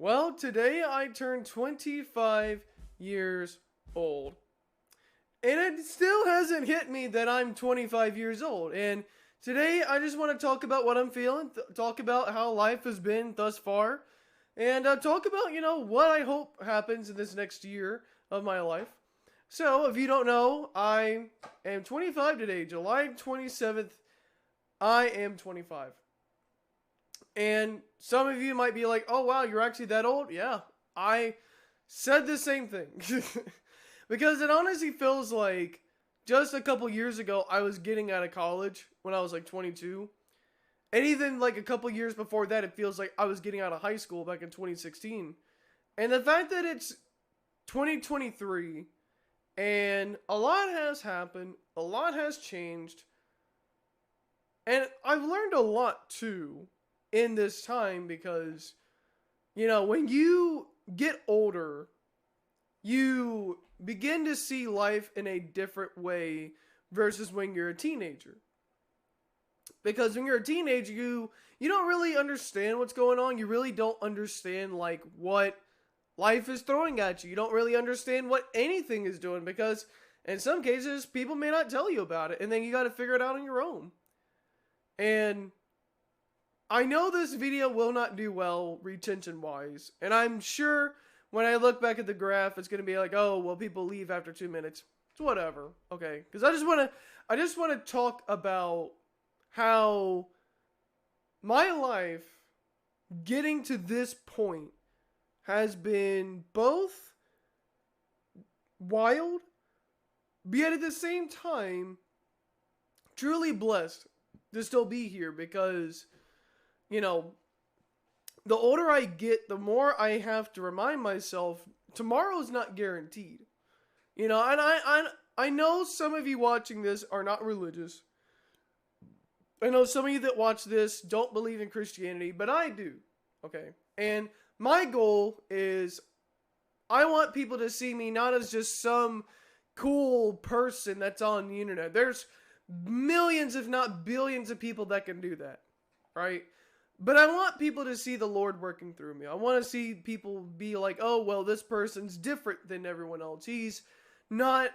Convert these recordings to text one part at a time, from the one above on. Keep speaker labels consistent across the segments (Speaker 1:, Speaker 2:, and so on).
Speaker 1: Well, today I turned 25 years old. And it still hasn't hit me that I'm 25 years old. And today I just want to talk about what I'm feeling, talk about how life has been thus far, and talk about, what I hope happens in this next year of my life. So, if you don't know, I am 25 today, July 27th. I am 25. And some of you might be like, oh wow, you're actually that old? Yeah, I said the same thing. Because it honestly feels like just a couple years ago, I was getting out of college when I was like 22. And even like a couple years before that, it feels like I was getting out of high school back in 2016. And the fact that it's 2023 and a lot has happened, a lot has changed, and I've learned a lot too in this time because, when you get older, you begin to see life in a different way versus when you're a teenager. Because when you're a teenager, you don't really understand what's going on. You really don't understand like what life is throwing at you. You don't really understand what anything is doing because in some cases people may not tell you about it and then you got to figure it out on your own. And I know this video will not do well retention wise, and I'm sure when I look back at the graph, it's gonna be like, oh, well, people leave after 2 minutes. It's whatever, okay? Because I just wanna talk about how my life getting to this point has been both wild, but yet at the same time, truly blessed to still be here because, the older I get, the more I have to remind myself tomorrow's not guaranteed. And I know some of you watching this are not religious. I know some of you that watch this don't believe in Christianity, but I do. Okay? And my goal is I want people to see me not as just some cool person that's on the internet. There's millions, if not billions, of people that can do that. Right? But I want people to see the Lord working through me. I want to see people be like, oh, well, this person's different than everyone else. He's not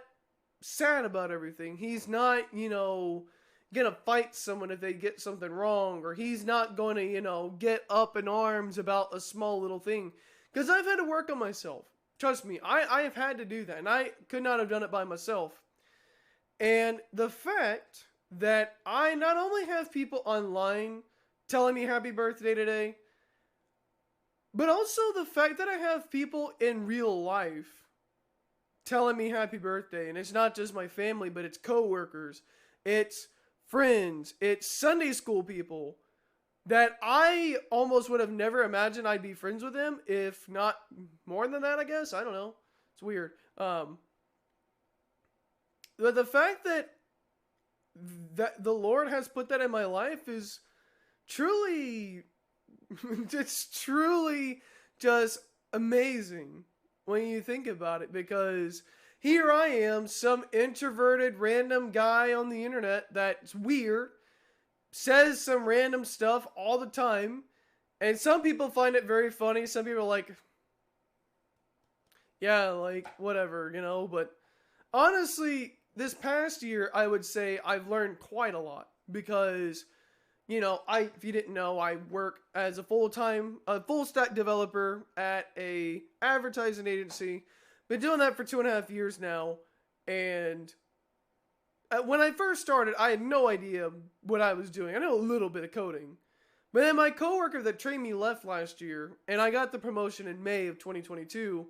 Speaker 1: sad about everything. He's not, gonna fight someone if they get something wrong. Or he's not going to, get up in arms about a small little thing. Because I've had to work on myself. Trust me, I have had to do that. And I could not have done it by myself. And the fact that I not only have people online telling me happy birthday today, but also the fact that I have people in real life telling me happy birthday. And it's not just my family, but it's coworkers, it's friends, it's Sunday school people that I almost would have never imagined I'd be friends with them, if not more than that, I guess. I don't know. It's weird. But the fact that the Lord has put that in my life is truly, it's truly just amazing when you think about it, because here I am, some introverted random guy on the internet that's weird, says some random stuff all the time, and some people find it very funny. Some people are like, yeah, like, whatever, but honestly, this past year, I would say I've learned quite a lot because if you didn't know, I work as a full stack developer at a advertising agency. Been doing that for 2.5 years now. And when I first started, I had no idea what I was doing. I know a little bit of coding. But then my coworker that trained me left last year, and I got the promotion in May of 2022.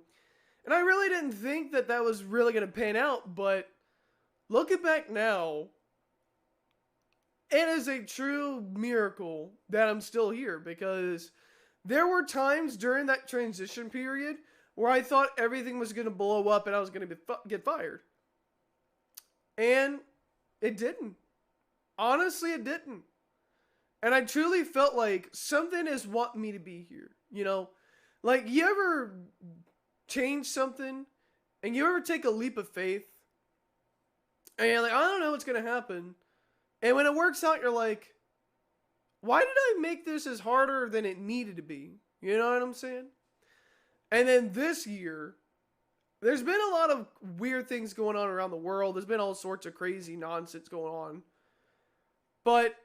Speaker 1: And I really didn't think that was really going to pan out, but looking back now, it is a true miracle that I'm still here, because there were times during that transition period where I thought everything was going to blow up and I was going to get fired. And it didn't. Honestly, it didn't. And I truly felt like something is wanting me to be here. Like, you ever change something and you ever take a leap of faith and you're like, I don't know what's going to happen. And when it works out, you're like, why did I make this as harder than it needed to be? You know what I'm saying? And then this year, there's been a lot of weird things going on around the world. There's been all sorts of crazy nonsense going on. But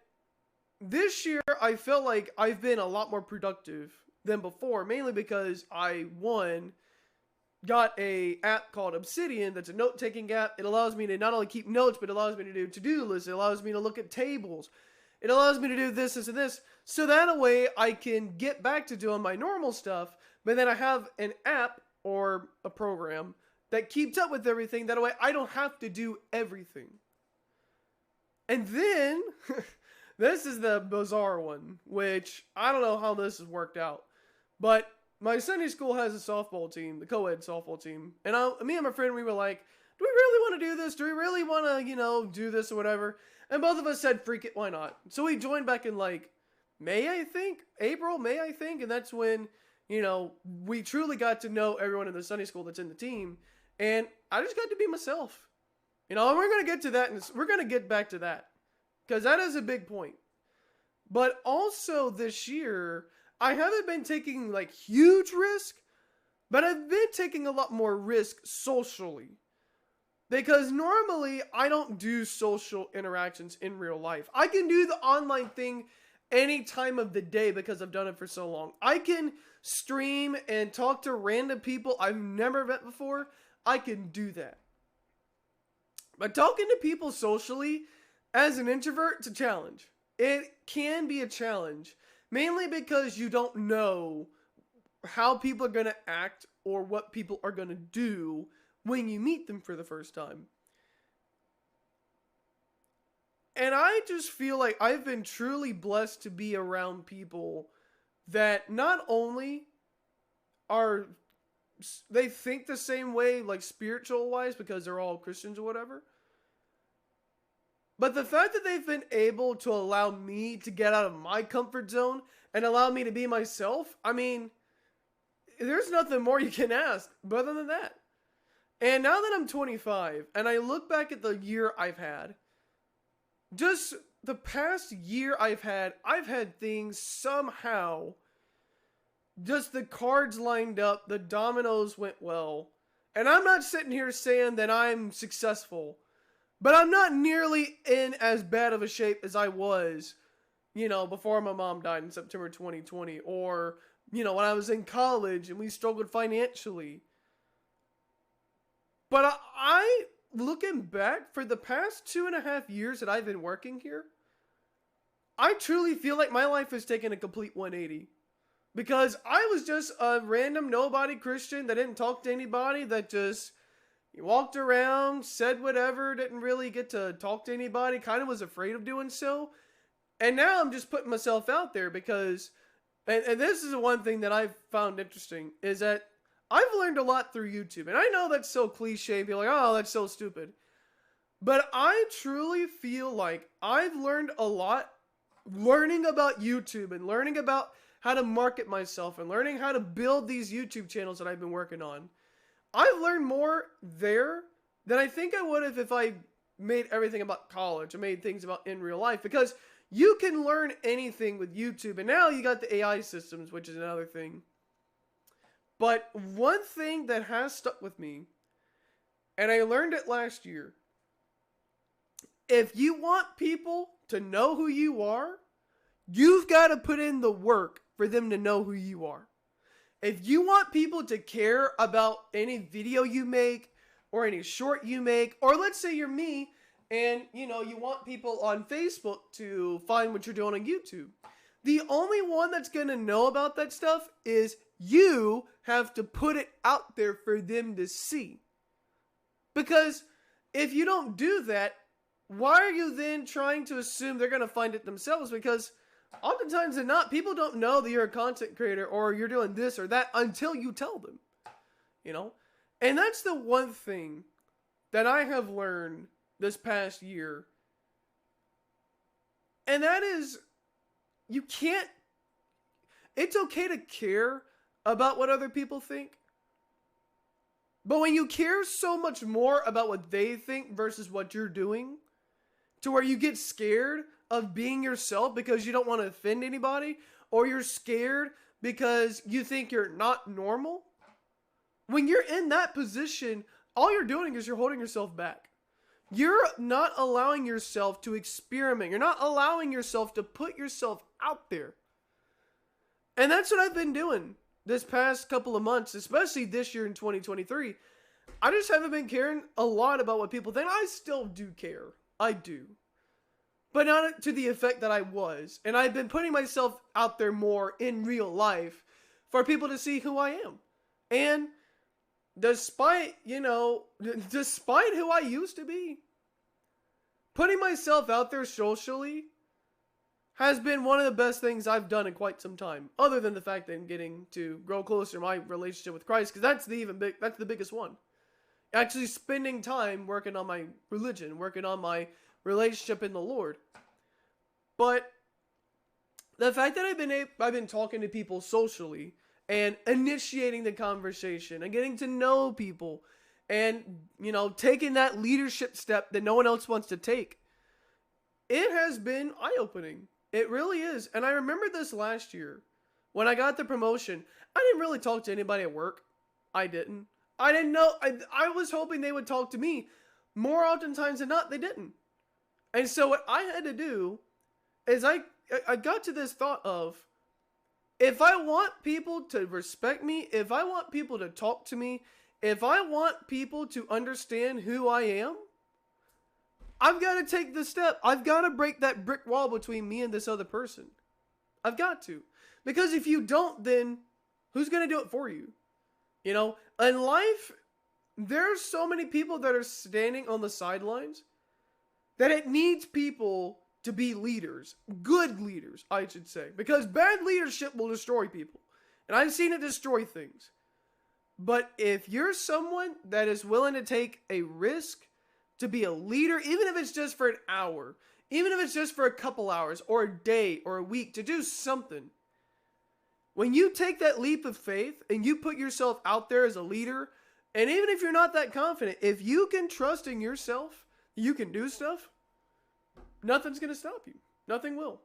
Speaker 1: this year, I felt like I've been a lot more productive than before, mainly because I, one, got a app called Obsidian that's a note-taking app. It allows me to not only keep notes, but it allows me to do to-do lists. It allows me to look at tables. It allows me to do this, this, and this. So that way I can get back to doing my normal stuff, but then I have an app or a program that keeps up with everything. That way I don't have to do everything. And then, this is the bizarre one, which I don't know how this has worked out. But my Sunday school has a softball team, the co-ed softball team. And me and my friend, we were like, do we really want to do this? Do we really want to, do this or whatever? And both of us said, freak it, why not? So we joined back in May, I think? April, May, I think? And that's when, we truly got to know everyone in the Sunday school that's in the team. And I just got to be myself. And we're going to get to that, and we're going to get back to that. Because that is a big point. But also this year, I haven't been taking huge risk, but I've been taking a lot more risk socially. Because normally I don't do social interactions in real life. I can do the online thing any time of the day because I've done it for so long. I can stream and talk to random people I've never met before. I can do that. But talking to people socially as an introvert, it's a challenge. It can be a challenge. Mainly because you don't know how people are going to act or what people are going to do when you meet them for the first time. And I just feel like I've been truly blessed to be around people that not only they think the same way, spiritual wise, because they're all Christians or whatever. But the fact that they've been able to allow me to get out of my comfort zone and allow me to be myself, I mean, there's nothing more you can ask other than that. And now that I'm 25 and I look back at the year I've had, just the past year I've had things somehow, just the cards lined up, the dominoes went well. And I'm not sitting here saying that I'm successful, but I'm not nearly in as bad of a shape as I was, before my mom died in September 2020. Or, when I was in college and we struggled financially. But I looking back, for the past 2.5 years that I've been working here, I truly feel like my life has taken a complete 180. Because I was just a random nobody Christian that didn't talk to anybody, that just walked around, said whatever, didn't really get to talk to anybody, kind of was afraid of doing so. And now I'm just putting myself out there because, and this is the one thing that I've found interesting, is that I've learned a lot through YouTube. And I know that's so cliche, people are like, oh, that's so stupid. But I truly feel like I've learned a lot learning about YouTube and learning about how to market myself and learning how to build these YouTube channels that I've been working on. I've learned more there than I think I would have if I made everything about college and made things about in real life. Because you can learn anything with YouTube. And now you got the AI systems, which is another thing. But one thing that has stuck with me, and I learned it last year, if you want people to know who you are, you've got to put in the work for them to know who you are. If you want people to care about any video you make or any short you make, or let's say you're me and you want people on Facebook to find what you're doing on YouTube, the only one that's going to know about that stuff is you. Have to put it out there for them to see. Because if you don't do that, why are you then trying to assume they're going to find it themselves? Because oftentimes than not, people don't know that you're a content creator or you're doing this or that until you tell them, And that's the one thing that I have learned this past year. And that is, it's okay to care about what other people think. But when you care so much more about what they think versus what you're doing, to where you get scared of being yourself because you don't want to offend anybody, or you're scared because you think you're not normal, When you're in that position, all you're doing is you're holding yourself back. You're not allowing yourself to experiment. You're not allowing yourself to put yourself out there. And that's what I've been doing this past couple of months, especially this year in 2023. I just haven't been caring a lot about what people think. I still do care. I do. But not to the effect that I was. And I've been putting myself out there more in real life for people to see who I am. And despite who I used to be, putting myself out there socially has been one of the best things I've done in quite some time. Other than the fact that I'm getting to grow closer to my relationship with Christ, because that's the biggest one. Actually spending time working on my religion, working on my relationship in the Lord. But the fact that I've been talking to people socially and initiating the conversation and getting to know people and, taking that leadership step that no one else wants to take, it has been eye-opening. It really is. And I remember this last year when I got the promotion. I didn't really talk to anybody at work. I didn't know. I was hoping they would talk to me. More oftentimes than not, they didn't. And so what I had to do is I got to this thought of, if I want people to respect me, if I want people to talk to me, if I want people to understand who I am, I've got to take the step. I've got to break that brick wall between me and this other person. I've got to. Because if you don't, then who's going to do it for you? In life, there's so many people that are standing on the sidelines that it needs people to be leaders. Good leaders, I should say. Because bad leadership will destroy people. And I've seen it destroy things. But if you're someone that is willing to take a risk to be a leader, even if it's just for an hour, even if it's just for a couple hours or a day or a week, to do something, when you take that leap of faith and you put yourself out there as a leader, and even if you're not that confident, if you can trust in yourself, you can do stuff, nothing's going to stop you. Nothing will.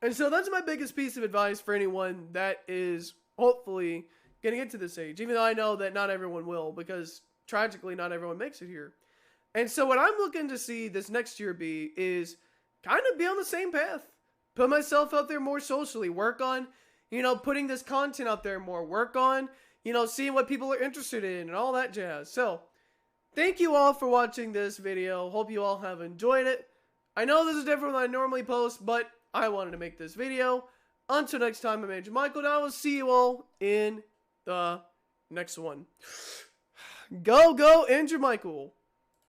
Speaker 1: And so that's my biggest piece of advice for anyone that is hopefully going to get to this age, even though I know that not everyone will, because tragically not everyone makes it here. And so what I'm looking to see this next year is kind of be on the same path. Put myself out there more socially. Work on, putting this content out there more. Work on, seeing what people are interested in and all that jazz. So, thank you all for watching this video. Hope you all have enjoyed it. I know this is different than I normally post, but I wanted to make this video. Until next time, I'm Andrew Michael, and I will see you all in the next one. Go, Andrew Michael.